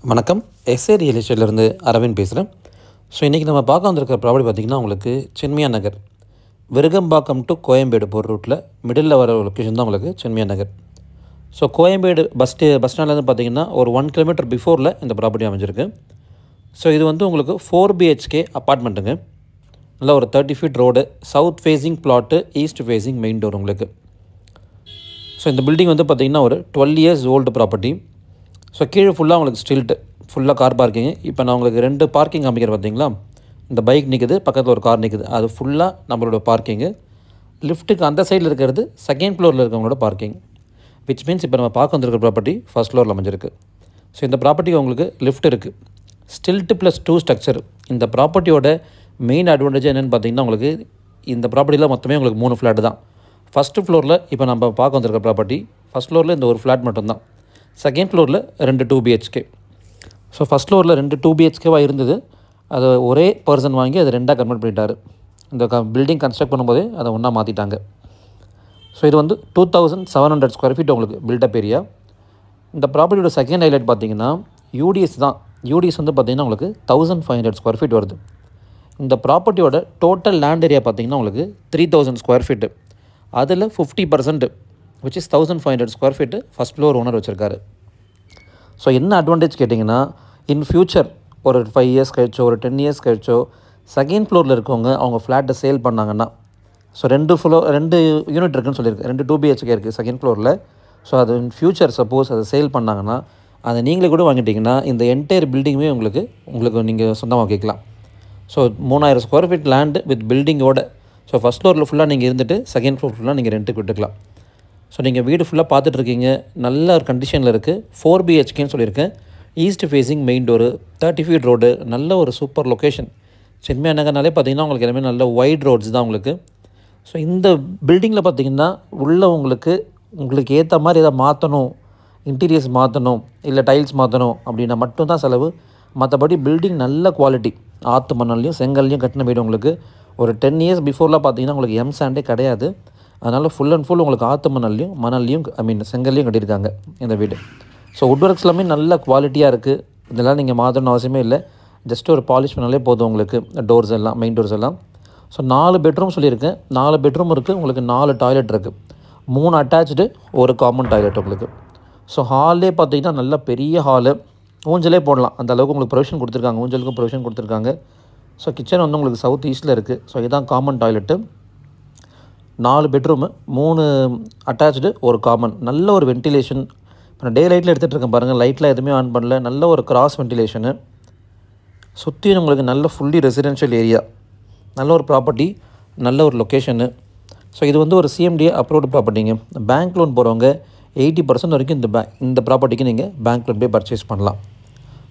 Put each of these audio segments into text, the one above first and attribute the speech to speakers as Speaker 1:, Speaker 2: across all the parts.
Speaker 1: வணக்கம். S A real எஸ்டேட்லேருந்து Aravind பேசுகிறேன். So இன்றைக்கி நம்ம பார்க்க வந்திருக்கிற ப்ராப்பர்ட்டி பார்த்திங்கன்னா உங்களுக்கு சென்மியா நகர், விருகம்பாக்கம் டு கோயம்பேடு போகிற ரூட்டில் மிடில் வர லொக்கேஷன் தான் உங்களுக்கு சென்மியா நகர். ஸோ கோயம்பேடு பஸ் ஸ்டாண்ட்லேருந்து பார்த்திங்கன்னா ஒரு 1 கிலோமீட்டர் பிஃபோரில் இந்த ப்ராப்பர்ட்டி அமைஞ்சிருக்கு. ஸோ இது வந்து உங்களுக்கு 4 BHK அப்பார்ட்மெண்ட்டுங்க. நல்லா ஒரு 30 feet road, south facing flat, east facing main door உங்களுக்கு. ஸோ இந்த பில்டிங் வந்து பார்த்திங்கன்னா ஒரு 12 இயர்ஸ் ஓல்டு ப்ராப்பர்ட்டி. ஸோ கீழே ஃபுல்லாக உங்களுக்கு ஸ்டில்ட்டு, ஃபுல்லாக கார் பார்க்கிங்கு. இப்போ நான் உங்களுக்கு 2 பார்க்கிங் அமைக்கிறேன் பார்த்தீங்களா. இந்த பைக் நிற்குது, பக்கத்தில் ஒரு கார் நிற்குது, அது ஃபுல்லாக நம்மளோட பார்க்கிங்கு. லிஃப்ட்டுக்கு அந்த சைடில் இருக்கிறது செகண்ட் ஃப்ளோரில் இருக்கவங்களோட பார்க்கிங். விச் மீன்ஸ் இப்போ நம்ம பார்க்க வந்துருக்க ப்ராப்பர்ட்டி ஃபர்ஸ்ட் ஃப்ளோரில் அமைஞ்சிருக்கு. ஸோ இந்த ப்ராப்பர்ட்டிக்கு உங்களுக்கு லிஃப்ட் இருக்குது, ஸ்டில்ட்டு ப்ளஸ் 2 ஸ்ட்ரக்சர். இந்த ப்ராப்பர்ட்டியோட மெயின் அட்வான்டேஜ் என்னென்னு பார்த்தீங்கன்னா உங்களுக்கு இந்த ப்ராப்பர்ட்டியில் மொத்தமே உங்களுக்கு 3 ஃப்ளாட் தான். ஃபஸ்ட்டு ஃப்ளோரில் இப்போ நம்ம பார்க்க வந்திருக்க ப்ராப்பர்ட்டி ஃபஸ்ட் ஃப்ளோரில் இந்த ஒரு ஃப்ளாட் மட்டும்தான். செகண்ட் ஃப்ளோரில் 2 2 BHK. ஸோ ஃபஸ்ட் ஃப்ளோரில் 2 2 BHKவாக இருந்தது, அதை ஒரே பர்சன் வாங்கி அதை 2ஆக கன்வெர்ட் பண்ணிட்டார். இந்த பில்டிங் கன்ஸ்ட்ரக்ட் பண்ணும்போதே அதை ஒன்றா மாற்றிட்டாங்க. ஸோ இது வந்து 2700 ஸ்கொயர் ஃபீட் உங்களுக்கு பில்டப் ஏரியா. இந்த ப்ராப்பர்ட்டியோட செகண்ட் ஹைலைட் பார்த்தீங்கன்னா யூடிஎஸ் தான். யூடிஎஸ் வந்து பார்த்திங்கன்னா உங்களுக்கு 1500 ஸ்கொயர் ஃபீட் வருது. இந்த ப்ராப்பர்ட்டியோட டோட்டல் லேண்ட் ஏரியா பார்த்திங்கன்னா உங்களுக்கு 3000 ஸ்கொயர் ஃபீட்டு. அதில் 50% which is 1500 square feet first floor owner வச்சுருக்காரு. ஸோ என்ன அட்வான்டேஜ் கேட்டிங்கன்னா, இன் ஃப்யூச்சர் ஒரு 5 இயர்ஸ் கழிச்சோ ஒரு 10 இயர்ஸ் கழிச்சோ செகண்ட் ஃப்ளோரில் இருக்கவங்க அவங்க ஃப்ளாட்டை சேல் பண்ணாங்கன்னா, ஸோ 2 யூனிட் இருக்குதுன்னு சொல்லியிருக்கு, 2 2 BHK இருக்குது செகண்ட் ஃப்ளோரில். ஸோ அது இன் ஃப்யூச்சர் சப்போஸ் அதை சேல் பண்ணாங்கன்னா அதை நீங்களே கூட வாங்கிட்டிங்கன்னா இந்த என்டையர் பில்டிங்குமே உங்களுக்கு நீங்கள் சொந்தமாக கேட்கலாம். So 3000 square feet land with பில்டிங்கோட. ஸோ ஃபஸ்ட் ஃப்ளோரில் ஃபுல்லாக நீங்கள் இருந்துட்டு செகண்ட் ஃப்ளோர் ஃபுல்லாக நீங்கள் ரெண்ட்டுக்கு விட்டுக்கலாம். ஸோ நீங்கள் வீடு ஃபுல்லாக பார்த்துட்ருக்கீங்க, நல்ல ஒரு கண்டிஷனில் இருக்குது. 4 BHKன்னு சொல்லியிருக்கேன். East facing main door, 30 feet road, நல்ல ஒரு சூப்பர் லொக்கேஷன். சென்மியா நகர்னாலே பார்த்திங்கன்னா உங்களுக்கு எல்லாமே நல்ல வைட் ரோட்ஸ் தான் உங்களுக்கு. ஸோ இந்த பில்டிங்கில் பார்த்திங்கன்னா உள்ள உங்களுக்கு ஏற்ற மாதிரி எதாவது மாற்றணும், இன்டீரியர்ஸ் மாற்றணும், இல்லை டைல்ஸ் மாற்றணும் அப்படின்னா மட்டும்தான் செலவு. மற்றபடி பில்டிங் நல்ல குவாலிட்டி, ஆற்று மணல்லையும் செங்கல்லையும் கட்டின வீடு. உங்களுக்கு ஒரு 10 இயர்ஸ் பிஃபோர்லாம் பார்த்திங்கன்னா உங்களுக்கு சாண்டே கிடையாது. அதனால் ஃபுல் அண்ட் ஃபுல் உங்களுக்கு ஆற்று மணல்லையும் செங்கல்லையும் கட்டியிருக்காங்க இந்த வீடு. ஸோ வுட் ஒர்க்ஸ் எல்லாமே நல்ல குவாலிட்டியாக இருக்குது. இதெல்லாம் நீங்கள் மாற்றணும் அவசியமே இல்லை, ஜஸ்ட் ஒரு பாலிஷ் பண்ணாலே போதும் உங்களுக்கு. டோர்ஸ் எல்லாம், மெயின் டோர்ஸ் எல்லாம். ஸோ 4 பெட்ரூம் சொல்லியிருக்கேன். 4 பெட்ரூம் இருக்குது உங்களுக்கு. 4 டாய்லெட் இருக்குது, 3 அட்டாச்சு, ஒரு காமன் டாய்லெட் உங்களுக்கு. ஸோ ஹாலே பார்த்திங்கன்னா நல்ல பெரிய ஹாலு, ஊஞ்சலே போடலாம் அந்த அளவுக்கு உங்களுக்கு ப்ரொவிஷன் கொடுத்துருக்காங்க. ஊஞ்சலுக்கும் ப்ரொவிஷன் கொடுத்துருக்காங்க. ஸோ கிச்சன் வந்து உங்களுக்கு சவுத் ஈஸ்ட்டில் இருக்குது. ஸோ இதுதான் காமன் டாய்லெட்டு. 4 பெட்ரூமு, 3 அட்டாச்சு, ஒரு காமன். நல்ல ஒரு வென்டிலேஷன். இப்போ நான் டே லைட்டில் எடுத்துகிட்டு இருக்கேன் பாருங்கள், லைட்டில் எதுவுமே ஆன் பண்ணல. நல்ல ஒரு கிராஸ் வென்டிலேஷனு. சுற்றியும் உங்களுக்கு நல்ல ஃபுல்லி ரெசிடென்ஷியல் ஏரியா, நல்ல ஒரு ப்ராப்பர்ட்டி, நல்ல ஒரு லொக்கேஷனு. ஸோ இது வந்து ஒரு CMDA அப்ரூவ்டு ப்ராப்பர்ட்டிங்க. பேங்க் லோன் போகிறவங்க 80% வரைக்கும் இந்த ப்ராப்பர்ட்டிக்கு நீங்கள் பேங்க் லோன் போய் பர்ச்சேஸ் பண்ணலாம்.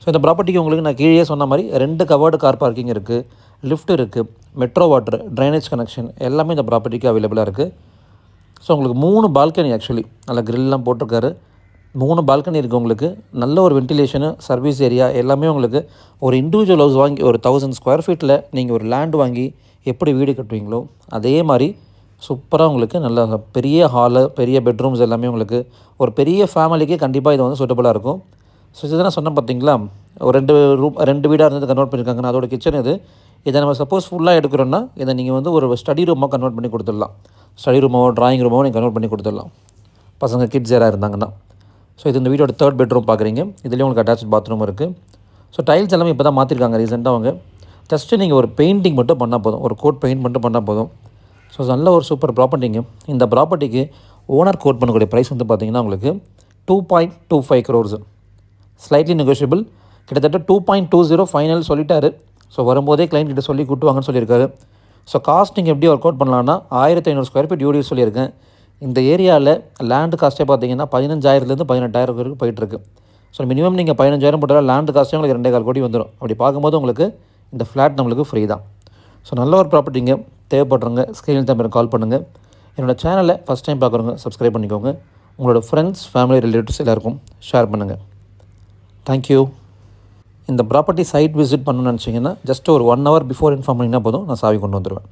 Speaker 1: ஸோ இந்த ப்ராப்பர்ட்டிக்கு உங்களுக்கு நான் கீழே சொன்ன மாதிரி 2 கவர்டு கார் பார்க்கிங் இருக்குது, லிஃப்ட் இருக்குது, மெட்ரோ வாட்டர், ட்ரைனேஜ் கனெக்ஷன் எல்லாமே இந்த ப்ராப்பர்ட்டிக்கு அவைலபிளாக இருக்குது. ஸோ உங்களுக்கு 3 பால்கனி, ஆக்சுவலி நல்ல கிரில்லாம் போட்டிருக்காரு. 3 பால்கனி இருக்குது உங்களுக்கு. நல்ல ஒரு வென்டிலேஷனு, சர்வீஸ் ஏரியா எல்லாமே உங்களுக்கு. ஒரு இண்டிவிஜுவல் ஹவுஸ் வாங்கி ஒரு 1000 ஸ்கொயர் ஃபீட்டில் நீங்கள் ஒரு லேண்ட் வாங்கி எப்படி வீடு கட்டுவீங்களோ அதே மாதிரி சூப்பராக உங்களுக்கு நல்ல பெரிய ஹாலு, பெரிய பெட்ரூம்ஸ் எல்லாமே உங்களுக்கு. ஒரு பெரிய ஃபேமிலிக்கு கண்டிப்பாக இது வந்து சூட்டபுளாக இருக்கும். ஸோ இதுதான் சொன்னேன் பார்த்தீங்களா, ஒரு 2 வீடாக இருந்தது கன்வெர்ட் பண்ணியிருக்காங்கன்னா அதோட கிச்சன் இது. இதை நம்ம சப்போஸ் ஃபுல்லாக எடுக்கிறோன்னா இதை நீங்கள் வந்து ஒரு ஸ்டடி ரூமாக கன்வெர்ட் பண்ணி கொடுத்துடலாம். ஸ்டடி ரூமோ ட்ராயிங் ரூமோ நீங்கள் கன்வெர்ட் பண்ணி கொடுத்துடலாம், பசங்க கிட்ஸ் யாராக இருந்தாங்கன்னா. ஸோ இது இந்த வீடோட 3rd பெட்ரூம் பார்க்குறீங்க. இதுலேயும் உங்களுக்கு அட்டாச் பாத்ரூம் இருக்குது. ஸோ டைல்ஸ் எல்லாமே இப்போ தான் மாற்றிருக்காங்க ரீசெண்டாக அவங்க. ஜஸ்ட்டு நீங்கள் ஒரு பெயிண்டிங் மட்டும் பண்ணால் போதும், ஒரு கோட் பெயிண்ட் மட்டும் பண்ணால் போதும். ஸோ நல்ல ஒரு சூப்பர் ப்ராப்பர்ட்டிங்க. இந்த ப்ராப்பர்ட்டிக்கு ஓனர் கோட் பண்ணக்கூடிய ப்ரைஸ் வந்து பார்த்திங்கன்னா உங்களுக்கு 2.25 crores, ஸ்லைட்லி நெகோஷியபிள். கிட்டத்தட்ட 2.20 ஃபைனல் சொல்லிட்டாரு. ஸோ வரும்போதே கிளைண்ட் கிட்ட சொல்லி கூட்டுவாங்கன்னு சொல்லியிருக்காரு. ஸோ காஸ்டிங் எப்படி ஒர்க் அவுட் பண்ணலான்னா 1500 ஸ்கொயர் ஃபீட் யூடிஎஸ் சொல்லியிருக்கேன். இந்த ஏரியாவில் லேண்டு காஸ்ட்டே பார்த்தீங்கன்னா 15,000லேருந்து 18,000 வரைக்கும் போயிட்டுருக்கு. ஸோ மினிமம் நீங்கள் 15,000 போட்டால் லேண்டு காஸ்ட்டே உங்களுக்கு 2.25 கோடி வந்துடும். அப்படி பார்க்கும்போது உங்களுக்கு இந்த ஃப்ளாட் நம்மளுக்கு ஃப்ரீ தான். ஸோ நல்ல ஒரு ப்ராப்பர்ட்டிங்க. தேவைப்படுறவங்க ஸ்க்ரீனில் தான் கால் பண்ணுங்கள். என்னோடய சேனலை ஃபஸ்ட் டைம் பார்க்குறவங்க சப்ஸ்கிரைப் பண்ணிக்கோங்க. உங்களோட ஃப்ரெண்ட்ஸ், ஃபேமிலி, ரிலேட்டிவ்ஸ் எல்லாருக்கும் ஷேர் பண்ணுங்கள். தேங்க்யூ. இந்த ப்ராப்பர்ட்டி சைட் விசிட் பண்ணணும்னு நினச்சிங்கன்னா ஜஸ்ட் ஒரு 1 hour பிஃபோர் இன்ஃபார்ம் பண்ணிங்கன்னா போதும், நான் சாவி கொண்டு வந்துடுவேன்.